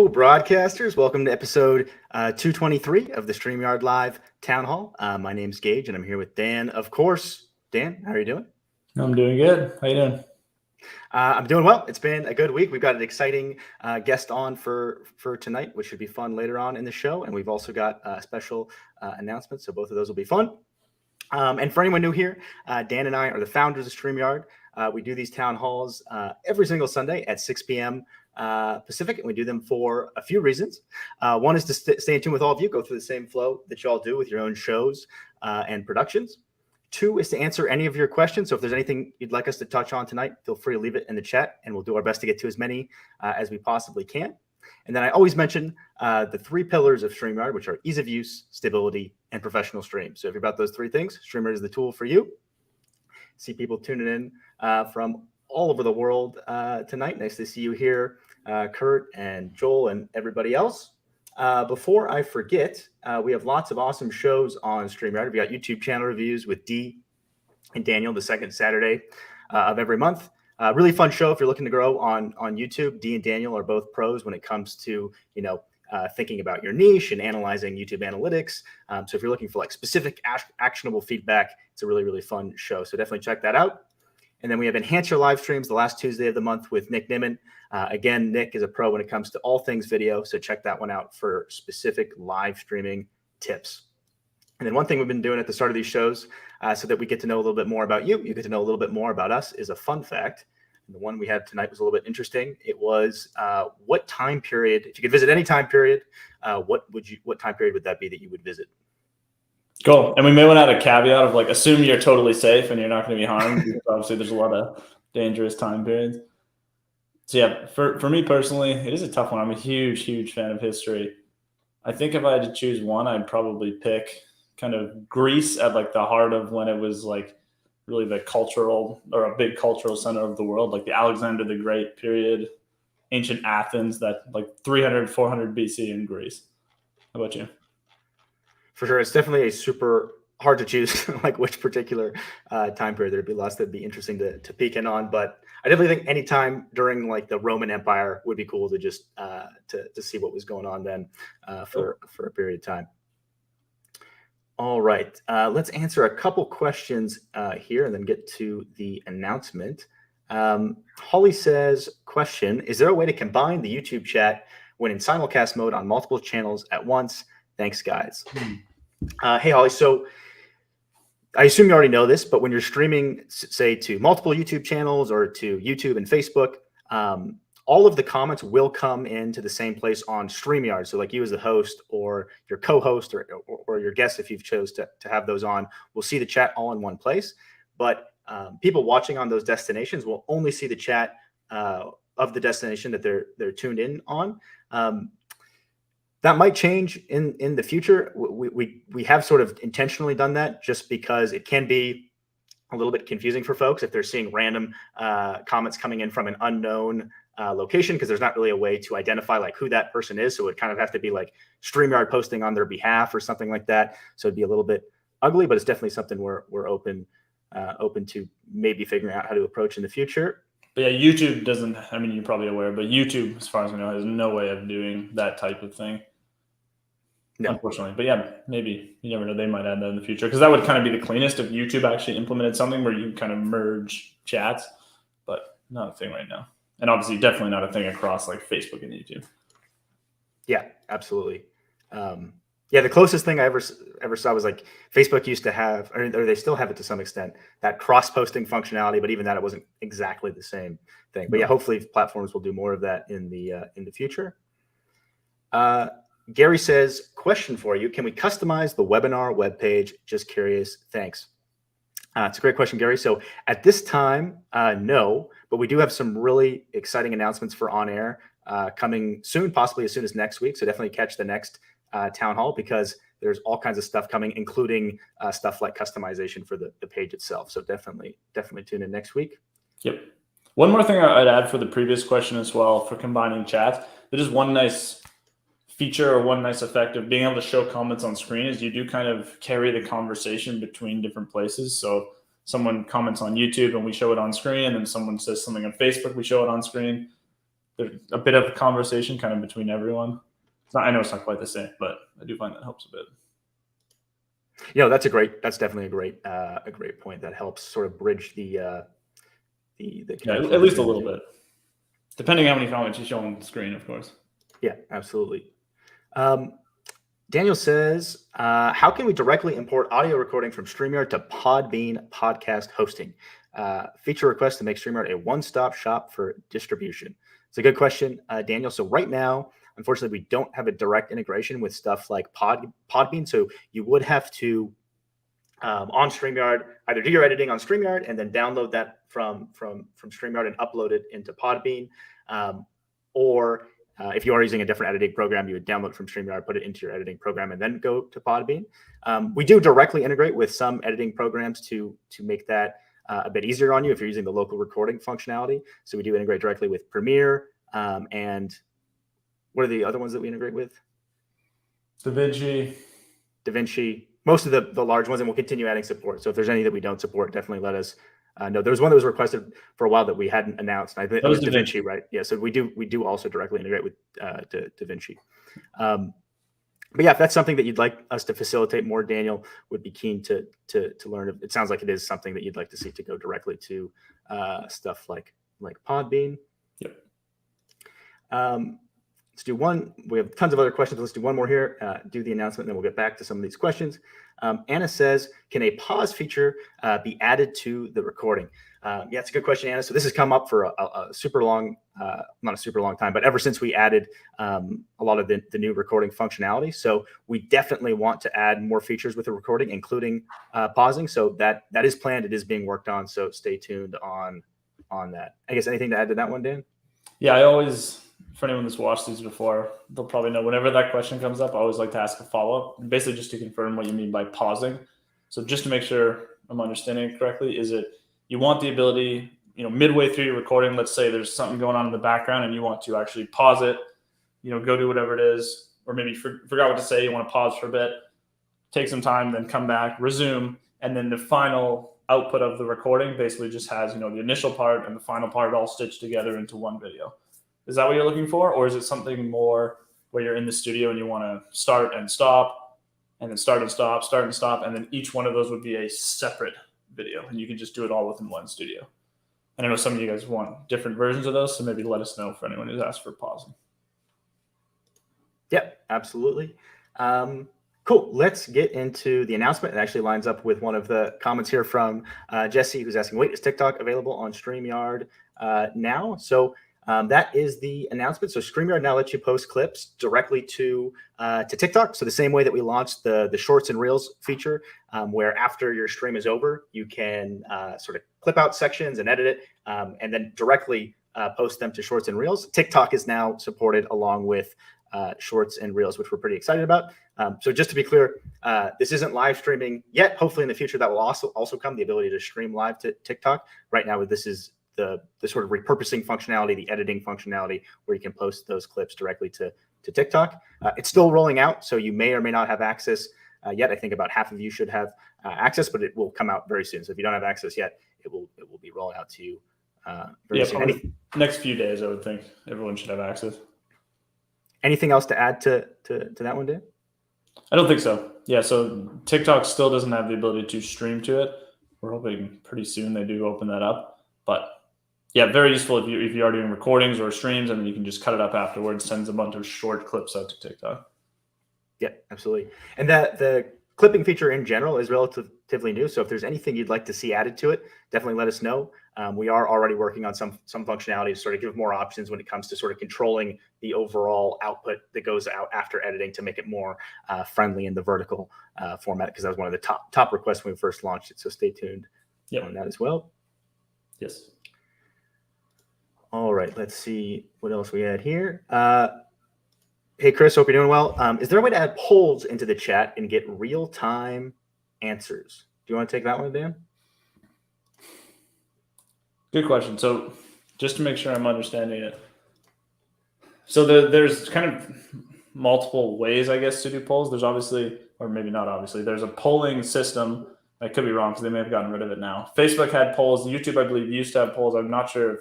broadcasters. Welcome to episode 223 of the StreamYard Live Town Hall. My name's Gage, and I'm here with Dan, of course. Dan, how are you doing? I'm doing good. How you doing? I'm doing well. It's been a good week. We've got an exciting guest on for tonight, which should be fun later on in the show. And we've also got a special announcement, so both of those will be fun. And for anyone new here, Dan and I are the founders of StreamYard. We do these town halls every single Sunday at 6 p.m. Pacific, and we do them for a few reasons. One is to stay in tune with all of you, go through the same flow that you all do with your own shows and productions. Two is to answer any of your questions. So if there's anything you'd like us to touch on tonight, feel free to leave it in the chat, and we'll do our best to get to as many as we possibly can. And then I always mention the three pillars of StreamYard, which are ease of use, stability, and professional stream. So if you're about those three things, StreamYard is the tool for you. See people tuning in from all over the world tonight. Nice to see you here, Kurt and Joel and everybody else. Before I forget, we have lots of awesome shows on StreamYard. We got YouTube channel reviews with Dee and Daniel the second Saturday of every month. Really fun show if you're looking to grow on YouTube. Dee and Daniel are both pros when it comes to thinking about your niche and analyzing YouTube analytics. So if you're looking for like specific actionable feedback, it's a really, really fun show. So definitely check that out. And then we have Enhance Your Live Streams the last Tuesday of the month with Nick Nimmin. Again, Nick is a pro when it comes to all things video. So check that one out for specific live streaming tips. And then one thing we've been doing at the start of these shows so that we get to know a little bit more about you, you get to know a little bit more about us, is a fun fact. And the one we had tonight was a little bit interesting. It was what time period, if you could visit any time period, what time period would that be that you would visit? Cool. And we may want to add a caveat of like, assume you're totally safe and you're not going to be harmed. Because obviously, there's a lot of dangerous time periods. So yeah, for me personally, it is a tough one. I'm a huge, huge fan of history. I think if I had to choose one, I'd probably pick kind of Greece at like the heart of when it was like really the cultural or a big cultural center of the world, like the Alexander the Great period, ancient Athens, that like 300, 400 BC in Greece. How about you? For sure. It's definitely a super hard to choose like which particular time period. There'd be lots that'd be interesting to peek in on, but I definitely think any time during like the Roman Empire would be cool to just to see what was going on then for a period of time. All right, let's answer a couple questions here and then get to the announcement. Holly says, question, is there a way to combine the YouTube chat when in simulcast mode on multiple channels at once? Thanks, guys. Hey, Holly, so I assume you already know this, but when you're streaming, say, to multiple YouTube channels or to YouTube and Facebook, all of the comments will come into the same place on StreamYard. So like you as the host or your co-host or your guest, if you've chose to have those on, will see the chat all in one place. But people watching on those destinations will only see the chat of the destination that they're tuned in on. That might change in the future. We have sort of intentionally done that just because it can be a little bit confusing for folks if they're seeing random comments coming in from an unknown location, because there's not really a way to identify like who that person is. So it would kind of have to be like StreamYard posting on their behalf or something like that. So it'd be a little bit ugly, but it's definitely something we're open to maybe figuring out how to approach in the future. But yeah, YouTube doesn't, I mean, you're probably aware, but YouTube, as far as I know, has no way of doing that type of thing. No. Unfortunately. But yeah, maybe, you never know, they might add that in the future, because that would kind of be the cleanest if YouTube actually implemented something where you kind of merge chats, but not a thing right now. And obviously definitely not a thing across like Facebook and YouTube. Yeah, absolutely. Yeah, the closest thing I ever saw was like Facebook used to have, or they still have it to some extent, that cross-posting functionality. But even that, it wasn't exactly the same thing. But yeah, hopefully platforms will do more of that in the future. Gary says, question for you: can we customize the webinar webpage? Just curious. Thanks. It's a great question, Gary. So at this time, no, but we do have some really exciting announcements for on air coming soon, possibly as soon as next week. So definitely catch the next town hall, because there's all kinds of stuff coming, including stuff like customization for the page itself. So definitely tune in next week. Yep. One more thing I'd add for the previous question as well, for combining chats, there is one nice feature or one nice effect of being able to show comments on screen is you do kind of carry the conversation between different places. So someone comments on YouTube and we show it on screen, and someone says something on Facebook, we show it on screen. there's a bit of conversation kind of between everyone. I know it's not quite the same, but I do find that helps a bit. That's definitely a great point. That helps sort of bridge the at least a little bit, depending on how many comments you show on the screen, of course. Yeah, absolutely. Daniel says, how can we directly import audio recording from StreamYard to Podbean podcast hosting? Feature request to make StreamYard a one-stop shop for distribution. It's a good question, Daniel. So right now, unfortunately, we don't have a direct integration with stuff like Podbean. So you would have to, on StreamYard, either do your editing on StreamYard and then download that from StreamYard and upload it into Podbean, or if you are using a different editing program, you would download from StreamYard, put it into your editing program, and then go to Podbean. We do directly integrate with some editing programs to make that a bit easier on you if you're using the local recording functionality. So we do integrate directly with Premiere, and what are the other ones that we integrate with? DaVinci, most of the large ones, and we'll continue adding support. So if there's any that we don't support, definitely let us know. There was one that was requested for a while that we hadn't announced. I think it was DaVinci, right? Yeah. So we do also directly integrate with DaVinci. But yeah, if that's something that you'd like us to facilitate more, Daniel would be keen to learn. It sounds like it is something that you'd like to see to go directly to stuff like Podbean. Yep. Let's do one. We have tons of other questions. Let's do one more here. Do the announcement, and then we'll get back to some of these questions. Anna says, can a pause feature be added to the recording? Yeah, it's a good question, Anna. So this has come up for a super long, not a super long time, but ever since we added a lot of the new recording functionality. So we definitely want to add more features with the recording, including pausing. So that is planned. It is being worked on. So stay tuned on that. I guess anything to add to that one, Dan? Yeah, I always, for anyone that's watched these before, they'll probably know whenever that question comes up, I always like to ask a follow-up, basically just to confirm what you mean by pausing. So just to make sure I'm understanding it correctly, is it you want the ability, midway through your recording, let's say there's something going on in the background and you want to actually pause it, go do whatever it is, or maybe forgot what to say, you want to pause for a bit, take some time, then come back, resume, and then the final output of the recording basically just has, the initial part and the final part all stitched together into one video. Is that what you're looking for? Or is it something more where you're in the studio and you want to start and stop, and then start and stop, and then each one of those would be a separate video, and you can just do it all within one studio? And I know some of you guys want different versions of those, so maybe let us know for anyone who's asked for pausing. Yep, absolutely. Cool. Let's get into the announcement. It actually lines up with one of the comments here from Jesse, who's asking, wait, is TikTok available on StreamYard now? So that is the announcement. So StreamYard now lets you post clips directly to TikTok. So the same way that we launched the Shorts and Reels feature, where after your stream is over, you can sort of clip out sections and edit it, and then directly post them to Shorts and Reels. TikTok is now supported along with Shorts and Reels, which we're pretty excited about. So just to be clear, this isn't live streaming yet. Hopefully in the future that will also come, the ability to stream live to TikTok. Right now, this is the sort of repurposing functionality, the editing functionality, where you can post those clips directly to TikTok. It's still rolling out, so you may or may not have access yet. I think about half of you should have access, but it will come out very soon. So if you don't have access yet, it will be rolling out to you very soon. Next few days, I would think everyone should have access. Anything else to add to that one, Dan? I don't think so. Yeah, so TikTok still doesn't have the ability to stream to it. We're hoping pretty soon they do open that up. But yeah, very useful if you are doing recordings or streams, and then you can just cut it up afterwards, sends a bunch of short clips out to TikTok. Yeah, absolutely. And the clipping feature in general is relatively new. So if there's anything you'd like to see added to it, definitely let us know. We are already working on some functionality to sort of give more options when it comes to sort of controlling the overall output that goes out after editing to make it more friendly in the vertical format, because that was one of the top requests when we first launched it. So stay tuned on that as well. Yes. All right, let's see what else we had here. Hey, Chris, hope you're doing well. Is there a way to add polls into the chat and get real-time answers? Do you want to take that one, Dan? Good question. So just to make sure I'm understanding it. So there's kind of multiple ways, I guess, to do polls. There's obviously, or maybe not obviously, there's a polling system. I could be wrong because they may have gotten rid of it now. Facebook had polls. YouTube, I believe, used to have polls. I'm not sure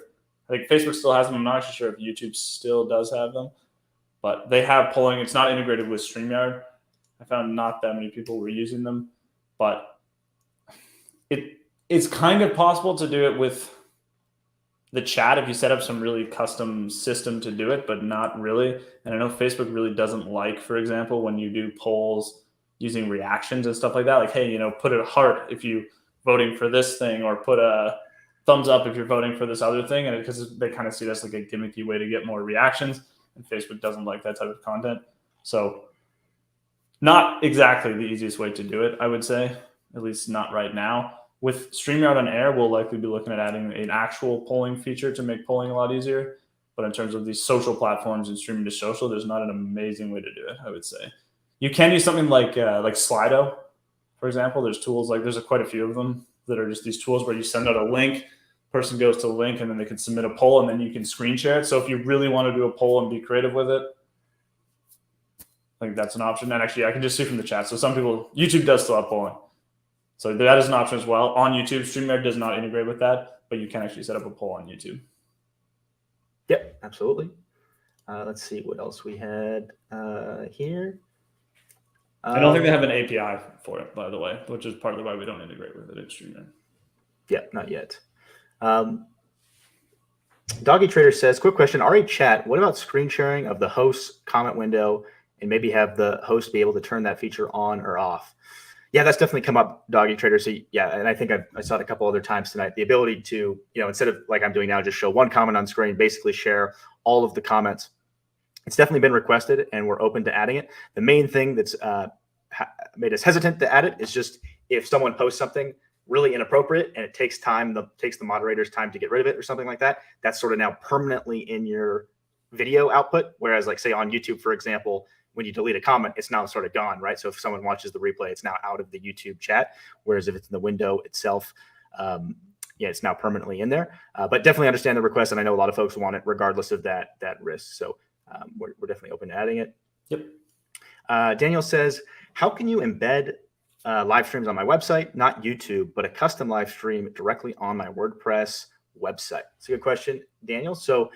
I think Facebook still has them. I'm not actually sure if YouTube still does have them, but they have polling. It's not integrated with StreamYard. I found not that many people were using them, but it's kind of possible to do it with the chat if you set up some really custom system to do it, but not really. And I know Facebook really doesn't like, for example, when you do polls using reactions and stuff like that. Like, hey, put a heart if you voting for this thing, or put a thumbs up if you're voting for this other thing. And because they kind of see that's like a gimmicky way to get more reactions, and Facebook doesn't like that type of content. So not exactly the easiest way to do it, I would say, at least not right now. With StreamYard on Air, we'll likely be looking at adding an actual polling feature to make polling a lot easier. But in terms of these social platforms and streaming to social, there's not an amazing way to do it, I would say. You can use something like Slido, for example. There's tools there's quite a few of them that are just these tools where you send out a link, person goes to the link, and then they can submit a poll, and then you can screen share it. So if you really want to do a poll and be creative with it, I think that's an option. And actually, I can just see from the chat. So some people, YouTube does still have polling. So that is an option as well. On YouTube, StreamYard does not integrate with that, but you can actually set up a poll on YouTube. Yep, absolutely. Let's see what else we had here. I don't think they have an API for it, by the way, which is partly why we don't integrate with it in StreamYard. Yeah, not yet. Doggy Trader says, quick question, RA chat, what about screen sharing of the host's comment window and maybe have the host be able to turn that feature on or off? Yeah, that's definitely come up, Doggy Trader. So yeah, and I think I saw it a couple other times tonight. The ability to, instead of like I'm doing now, just show one comment on screen, basically share all of the comments. It's definitely been requested, and we're open to adding it. The main thing that's made us hesitant to add it is just if someone posts something really inappropriate and it takes the moderator's time to get rid of it or something like that, that's sort of now permanently in your video output. Whereas like say on YouTube, for example, when you delete a comment, it's now sort of gone, right? So if someone watches the replay, it's now out of the YouTube chat. Whereas if it's in the window itself, it's now permanently in there. But definitely understand the request, and I know a lot of folks want it regardless of that risk. So we're definitely open to adding it. Yep. Daniel says, how can you embed live streams on my website, not YouTube, but a custom live stream directly on my WordPress website? It's a good question, Daniel. So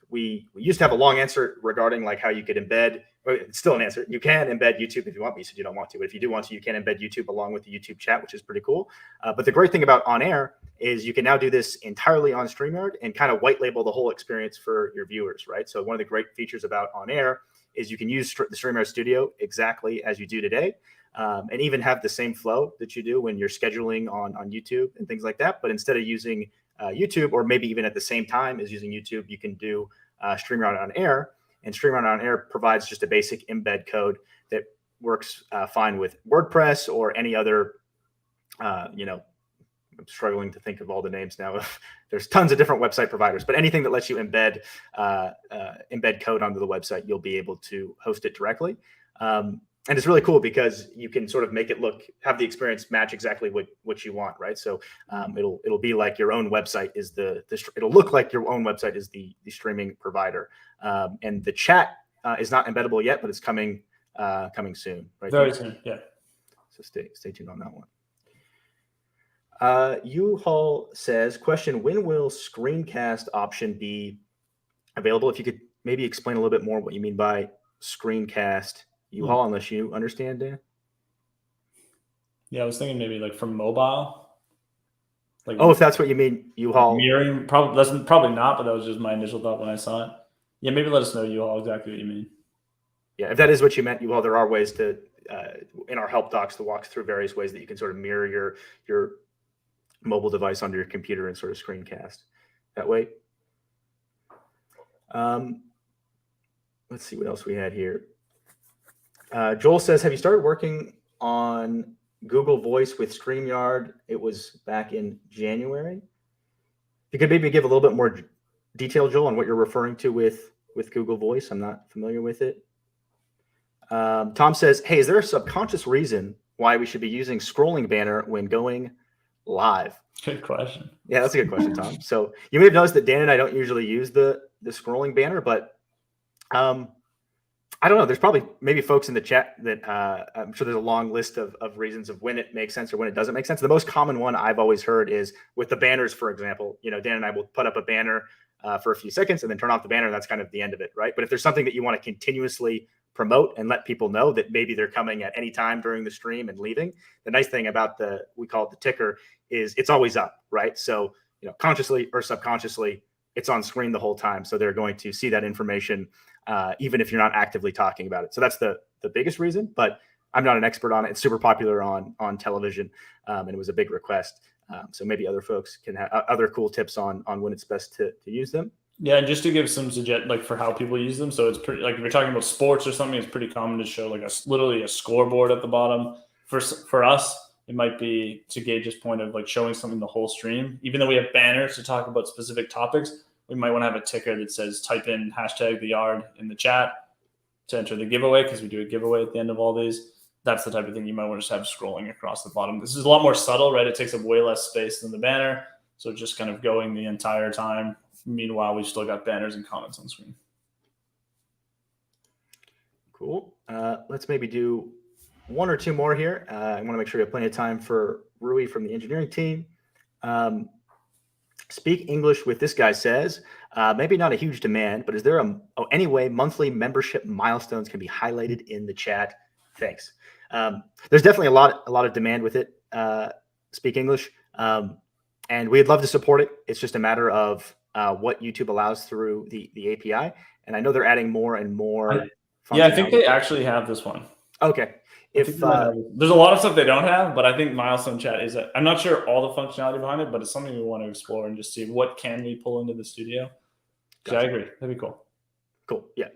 we used to have a long answer regarding like how you could embed. It's still an answer. You can embed YouTube if you want. You said you don't want to, but if you do want to, you can embed YouTube along with the YouTube chat, which is pretty cool. But the great thing about On Air is you can now do this entirely on StreamYard and kind of white label the whole experience for your viewers, right? So one of the great features about On Air is you can use the StreamYard Studio exactly as you do today, and even have the same flow that you do when you're scheduling on YouTube and things like that. But instead of using YouTube, or maybe even at the same time as using YouTube, you can do StreamYard On Air. And StreamYard On Air provides just a basic embed code that works fine with WordPress or any other, I'm struggling to think of all the names now. There's tons of different website providers, but anything that lets you embed code onto the website, you'll be able to host it directly. And it's really cool because you can sort of make it have the experience match exactly what you want, right? So it'll be like your own website is it'll look like your own website is the streaming provider. And the chat is not embeddable yet, but it's coming soon, right? Very soon, yeah. So stay tuned on that one. U-Haul says, question, when will screencast option be available? If you could maybe explain a little bit more what you mean by screencast, U-Haul, unless you understand, Dan. Yeah, I was thinking maybe like from mobile. Like, if that's what you mean, U-Haul. Mirroring, probably not, but that was just my initial thought when I saw it. Yeah, maybe let us know, U-Haul, exactly what you mean. Yeah, if that is what you meant, U-Haul, there are ways to, in our help docs, to walk through various ways that you can sort of mirror your mobile device onto your computer and sort of screencast that way. Let's see what else we had here. Joel says, have you started working on Google Voice with StreamYard? It was back in January. If you could maybe give a little bit more detail, Joel, on what you're referring to with Google Voice. I'm not familiar with it. Tom says, hey, is there a subconscious reason why we should be using scrolling banner when going live? Good question. Yeah, that's a good question, Tom. So you may have noticed that Dan and I don't usually use the scrolling banner, but I don't know. There's probably maybe folks in the chat that I'm sure there's a long list of reasons of when it makes sense or when it doesn't make sense. The most common one I've always heard is with the banners, for example. Dan and I will put up a banner for a few seconds and then turn off the banner. And that's kind of the end of it, right? But if there's something that you want to continuously promote and let people know that maybe they're coming at any time during the stream and leaving, the nice thing about we call it the ticker, is it's always up, right? So, consciously or subconsciously, it's on screen the whole time. So they're going to see that information even if you're not actively talking about it. So that's the biggest reason, but I'm not an expert on it. It's super popular on television, and it was a big request. So maybe other folks can have other cool tips on when it's best to use them. Yeah, and just to give some for how people use them. So it's pretty, like if you're talking about sports or something, it's pretty common to show like literally a scoreboard at the bottom. For us, it might be to gauge this point of like showing something the whole stream. Even though we have banners to talk about specific topics, we might want to have a ticker that says type in #the_yard in the chat to enter the giveaway, because we do a giveaway at the end of all these. That's the type of thing you might want to just have scrolling across the bottom. This is a lot more subtle, right? It takes up way less space than the banner. So just kind of going the entire time. Meanwhile, we've still got banners and comments on screen. Cool. Let's maybe do one or two more here. I want to make sure we have plenty of time for Rui from the engineering team. Speak English with this guy says, maybe not a huge demand, but is there any way monthly membership milestones can be highlighted in the chat? Thanks. There's definitely a lot of demand with it. Speak English. And we'd love to support it. It's just a matter of what YouTube allows through the API. And I know they're adding more and more. Yeah, I think they actually have this one. Okay. There's a lot of stuff they don't have, but I think Milestone Chat is I'm not sure all the functionality behind it, but it's something we want to explore and just see what can we pull into the studio. Gotcha. Yeah, I agree. That'd be cool. Cool. Yeah.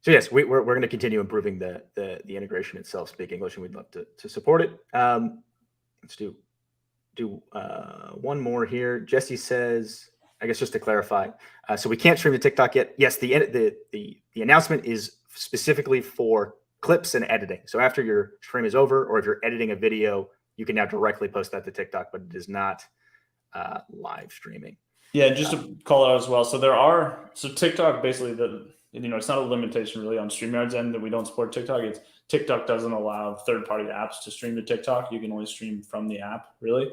So yes, we're going to continue improving the integration itself, Speak English, and we'd love to support it. Let's do one more here. Jesse says, I guess just to clarify, so we can't stream to TikTok yet. Yes, the announcement is specifically for clips and editing. So after your stream is over, or if you're editing a video, you can now directly post that to TikTok, but it is not live streaming. Yeah, just to call it out as well. So TikTok basically it's not a limitation really on StreamYard's end that we don't support TikTok. It's TikTok doesn't allow third-party apps to stream to TikTok. You can only stream from the app, really.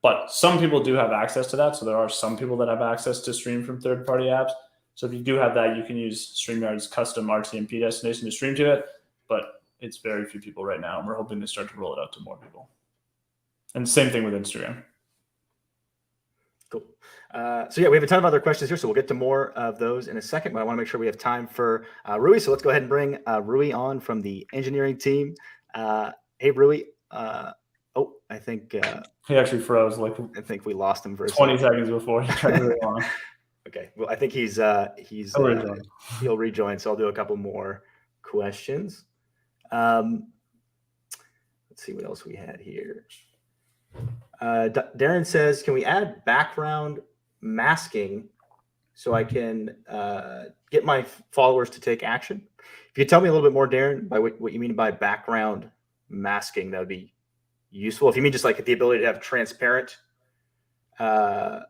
But some people do have access to that. So there are some people that have access to stream from third-party apps. So if you do have that, you can use StreamYard's custom RTMP destination to stream to it. But it's very few people right now. And we're hoping to start to roll it out to more people. And same thing with Instagram. Cool. So yeah, we have a ton of other questions here, so we'll get to more of those in a second, but I want to make sure we have time for Rui. So let's go ahead and bring Rui on from the engineering team. Hey, Rui. I think he actually froze. I think we lost him for 20 seconds before he tried to rejoin. Okay. Well, I think he'll rejoin. So I'll do a couple more questions. Let's see what else we had here. Darren says, can we add background masking so I can get my followers to take action? If you could tell me a little bit more, Darren, by what you mean by background masking, that would be useful. If you mean just like the ability to have transparent, I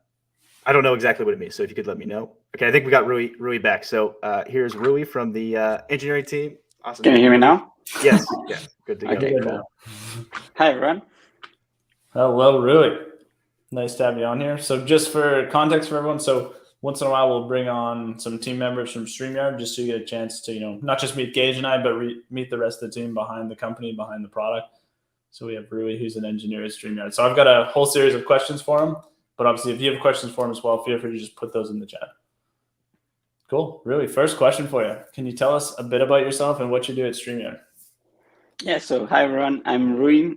don't know exactly what it means. So if you could let me know. Okay, I think we got Rui back. So here's Rui from the engineering team. Awesome. Can you hear me now? Yes. Yeah. Good to go. Okay, cool. Hi, everyone. Hello, Rui. Nice to have you on here. So just for context for everyone, so once in a while we'll bring on some team members from StreamYard just so you get a chance to, not just meet Gage and I, but meet the rest of the team behind the company, behind the product. So we have Rui, who's an engineer at StreamYard. So I've got a whole series of questions for him, but obviously if you have questions for him as well, feel free to just put those in the chat. Cool. Rui, first question for you. Can you tell us a bit about yourself and what you do at StreamYard? Yeah, so hi everyone, I'm Rui,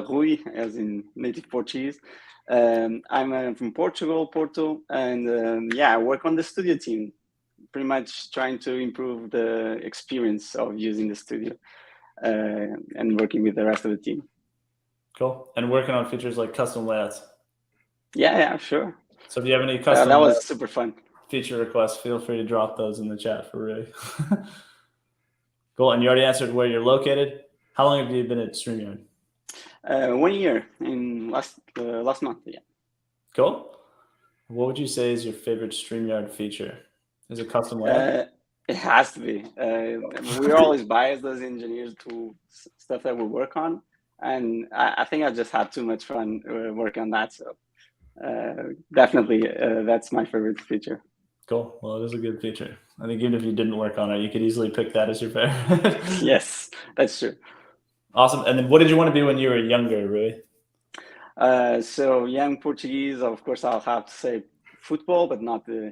Rui as in native Portuguese. I'm from Porto, and I work on the studio team, pretty much trying to improve the experience of using the studio and working with the rest of the team. Cool. And working on features like custom layouts. Yeah, sure. So if you have any custom that was super fun. Feature requests, feel free to drop those in the chat for Rui. Cool. And you already answered where you're located. How long have you been at StreamYard? 1 year in last month. Yeah. Cool. What would you say is your favorite StreamYard feature? Is it custom layout? It has to be. We're always biased as engineers to stuff that we work on, and I think I just had too much fun working on that. So definitely, that's my favorite feature. Cool. Well, it is a good feature. I think even if you didn't work on it, you could easily pick that as your favorite. Yes, that's true. Awesome. And then what did you want to be when you were younger, Rui? So young Portuguese, of course, I'll have to say football, but not the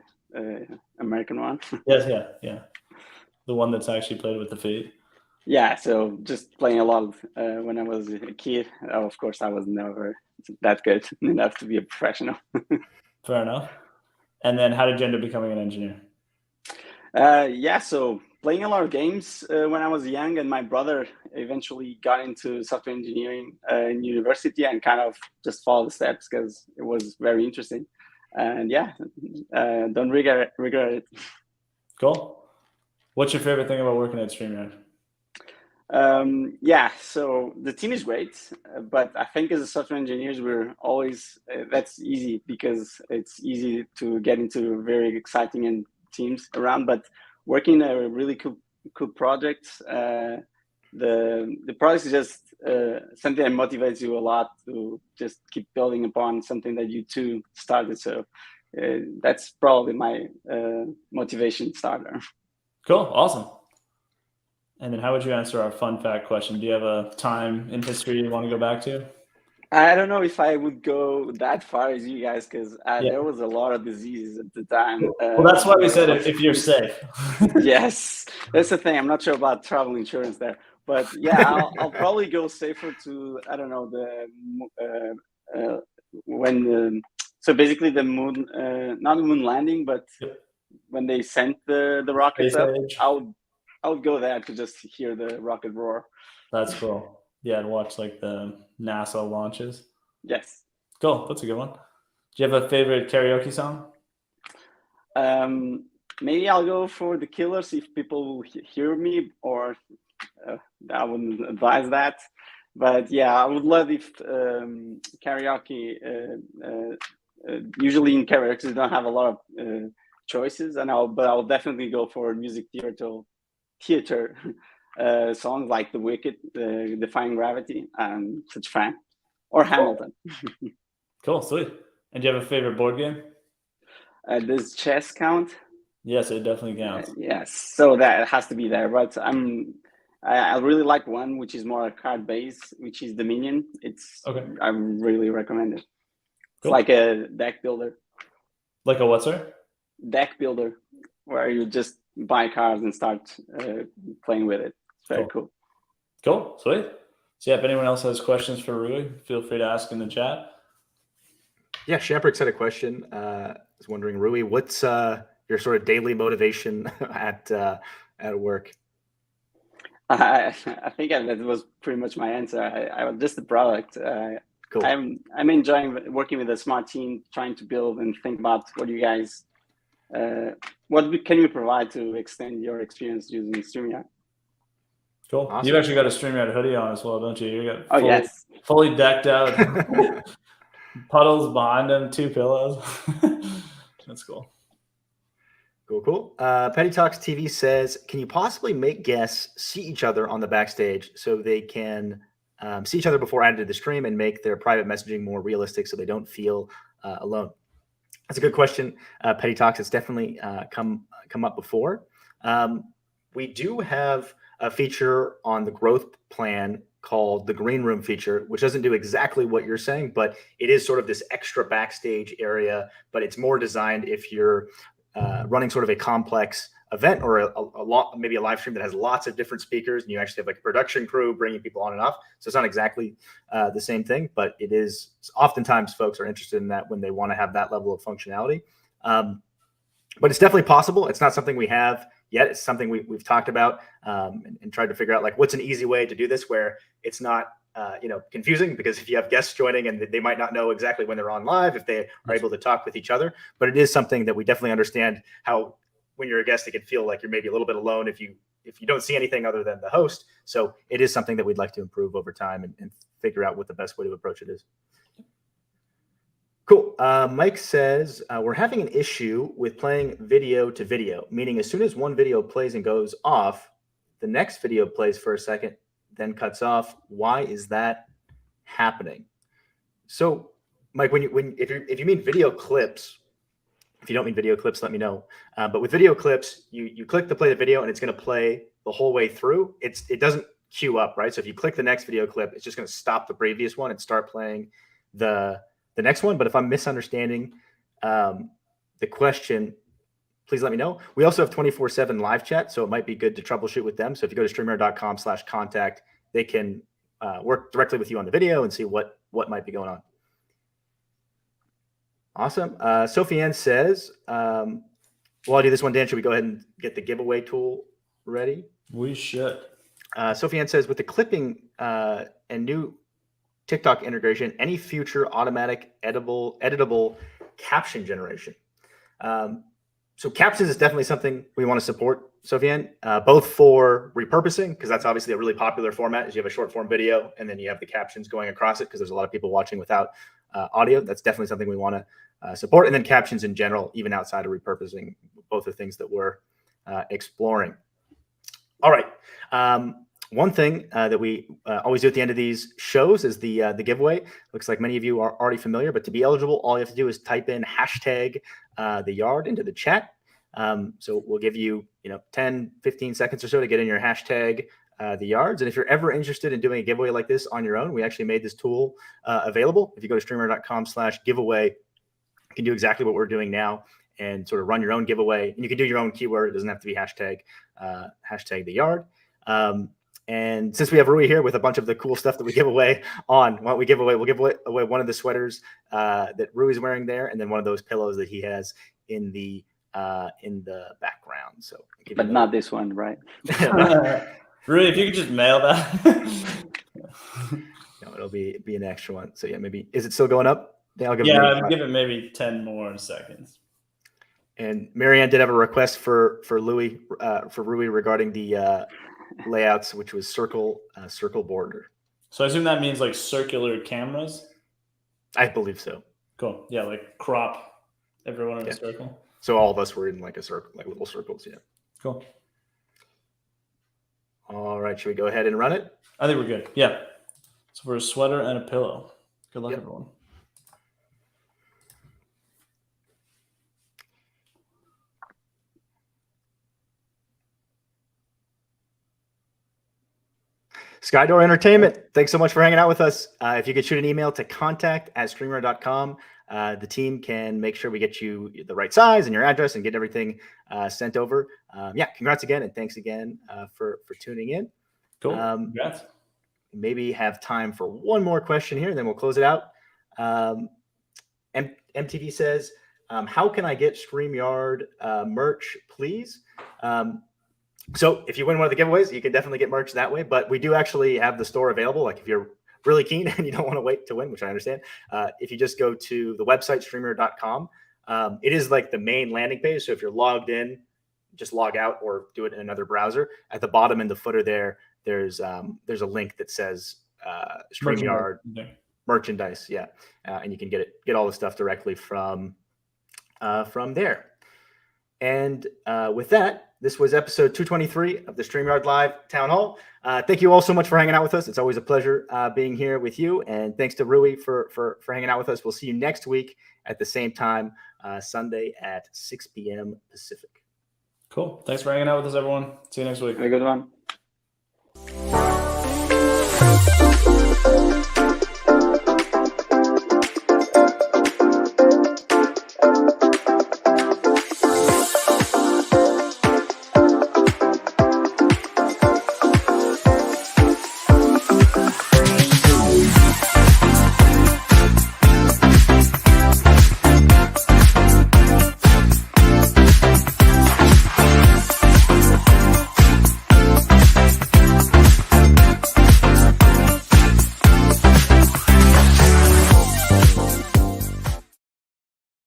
American one. Yes, yeah. The one that's actually played with the feet. Yeah, so just playing a lot when I was a kid. Of course, I was never that good enough to be a professional. Fair enough. And then how did you end up becoming an engineer? Yeah, so playing a lot of games when I was young, and my brother eventually got into software engineering in university and kind of just followed the steps because it was very interesting. And yeah, don't regret it. Cool. What's your favorite thing about working at StreamYard? Yeah, so the team is great, but I think as a software engineers, we're always, that's easy because it's easy to get into very exciting and teams around, but working a really cool project, the product is just something that motivates you a lot to just keep building upon something that you two started. So that's probably my motivation starter. Cool. Awesome. And then how would you answer our fun fact question? Do you have a time in history you want to go back to? I don't know if I would go that far as you guys, because there was a lot of diseases at the time. Well, that's why we said if you're safe. Yes, that's the thing. I'm not sure about travel insurance there, but yeah, I'll probably go safer to, I don't know, so basically the moon, not the moon landing, but when they sent the rockets up, I would go there to just hear the rocket roar. That's cool. Yeah, and watch like the NASA launches. Yes. Cool. That's a good one. Do you have a favorite karaoke song? Maybe I'll go for The Killers if people will hear me, or I wouldn't advise that. But yeah, I would love if karaoke, usually in karaoke, you don't have a lot of choices, but I'll definitely go for music theater songs like The Wicked, Defying Gravity. I'm such a fan. Or Hamilton. Cool, sweet. And do you have a favorite board game? Does chess count? Yes, it definitely counts. Yes, so that has to be there. But I really like one which is more card based, which is Dominion. I really recommend it. It's like a deck builder. Like a what, sir? Deck builder, where you just buy cards and start playing with it. It's very cool. Cool, sweet. So yeah, if anyone else has questions for Rui, feel free to ask in the chat. Yeah, Shamprick had a question. I was wondering, Rui, what's your sort of daily motivation at work? I think that was pretty much my answer. I just the product. Cool. I'm enjoying working with a smart team, trying to build and think about what you guys, what can you provide to extend your experience using StreamYard. Cool. Awesome. You've actually got a StreamYard hoodie on as well, don't you? You got yes, fully decked out, puddles behind them, 2 pillows. That's cool. Cool. Petty Talks TV says, can you possibly make guests see each other on the backstage so they can see each other before adding to the stream and make their private messaging more realistic so they don't feel alone? That's a good question. Petty Talks has definitely come up before. We do have a feature on the growth plan called the green room feature, which doesn't do exactly what you're saying, but it is sort of this extra backstage area, but it's more designed if you're running sort of a complex event or maybe a live stream that has lots of different speakers and you actually have like a production crew bringing people on and off. So it's not exactly the same thing, but it is oftentimes folks are interested in that when they want to have that level of functionality. But it's definitely possible. It's not something we have yet. It's something we've talked about and tried to figure out like what's an easy way to do this where it's not confusing, because if you have guests joining and they might not know exactly when they're on live, if they are able to talk with each other, but it is something that we definitely understand how when you're a guest, it can feel like you're maybe a little bit alone if you don't see anything other than the host. So it is something that we'd like to improve over time and figure out what the best way to approach it is. Cool. Mike says, we're having an issue with playing video to video, meaning as soon as one video plays and goes off, the next video plays for a second, then cuts off. Why is that happening? So, Mike, if you mean video clips, if you don't mean video clips, let me know. But with video clips, you click to play the video and it's going to play the whole way through. It doesn't queue up, right? So if you click the next video clip, it's just going to stop the previous one and start playing the next one. But if I'm misunderstanding the question, please let me know. We also have 24/7 live chat, so it might be good to troubleshoot with them. So if you go to StreamYard.com/contact, they can work directly with you on the video and see what might be going on. Awesome. Sophie Ann says, while I do this one, Dan, should we go ahead and get the giveaway tool ready? We should. Sophie Ann says, with the clipping and new TikTok integration, any future automatic editable caption generation? So captions is definitely something we want to support, Sophie Ann, both for repurposing, because that's obviously a really popular format, is you have a short form video and then you have the captions going across it, because there's a lot of people watching without audio. That's definitely something we want to support. And then captions in general, even outside of repurposing, both are things that we're exploring. All right. One thing that we always do at the end of these shows is the giveaway. Looks like many of you are already familiar, but to be eligible, all you have to do is type in hashtag the yard into the chat. So we'll give you 10, 15 seconds or so to get in your hashtag the yards. And if you're ever interested in doing a giveaway like this on your own, we actually made this tool available. If you go to StreamYard.com/giveaway, you can do exactly what we're doing now and sort of run your own giveaway. And you can do your own keyword. It doesn't have to be hashtag the yard. And since we have Rui here with a bunch of the cool stuff that we give away why don't we give away? We'll give away one of the sweaters that Rui's wearing there, and then one of those pillows that he has in the background. So, but not this one, right? Rui, if you could just mail that. No, it'll be an extra one. So yeah, maybe is it still going up? I'll give it maybe 10 more seconds. And Marianne did have a request for Rui regarding the layouts, which was circle border. So I assume that means like circular cameras. I believe so. Cool. Yeah, like crop everyone in a circle. So all of us were in like a circle, like little circles. Yeah. Cool. All right. Should we go ahead and run it? I think we're good. Yeah. So for a sweater and a pillow. Good luck, everyone. Skydoor Entertainment, thanks so much for hanging out with us. If you could shoot an email to contact@streamyard.com, the team can make sure we get you the right size and your address and get everything sent over. Congrats again, and thanks again for tuning in. Cool. Congrats. Maybe have time for one more question here, and then we'll close it out. MTV says, how can I get StreamYard merch, please? So if you win one of the giveaways, you can definitely get merch that way. But we do actually have the store available. Like if you're really keen and you don't want to wait to win, which I understand, if you just go to the website, StreamYard.com, it is like the main landing page. So if you're logged in, just log out or do it in another browser. At the bottom in the footer there's a link that says StreamYard merchandise. Yeah. And you can get all the stuff directly from there. And with that, this was episode 223 of the StreamYard Live Town Hall. Thank you all so much for hanging out with us. It's always a pleasure being here with you. And thanks to Rui for hanging out with us. We'll see you next week at the same time, Sunday at 6 p.m. Pacific. Cool. Thanks for hanging out with us, everyone. See you next week. Have a good one.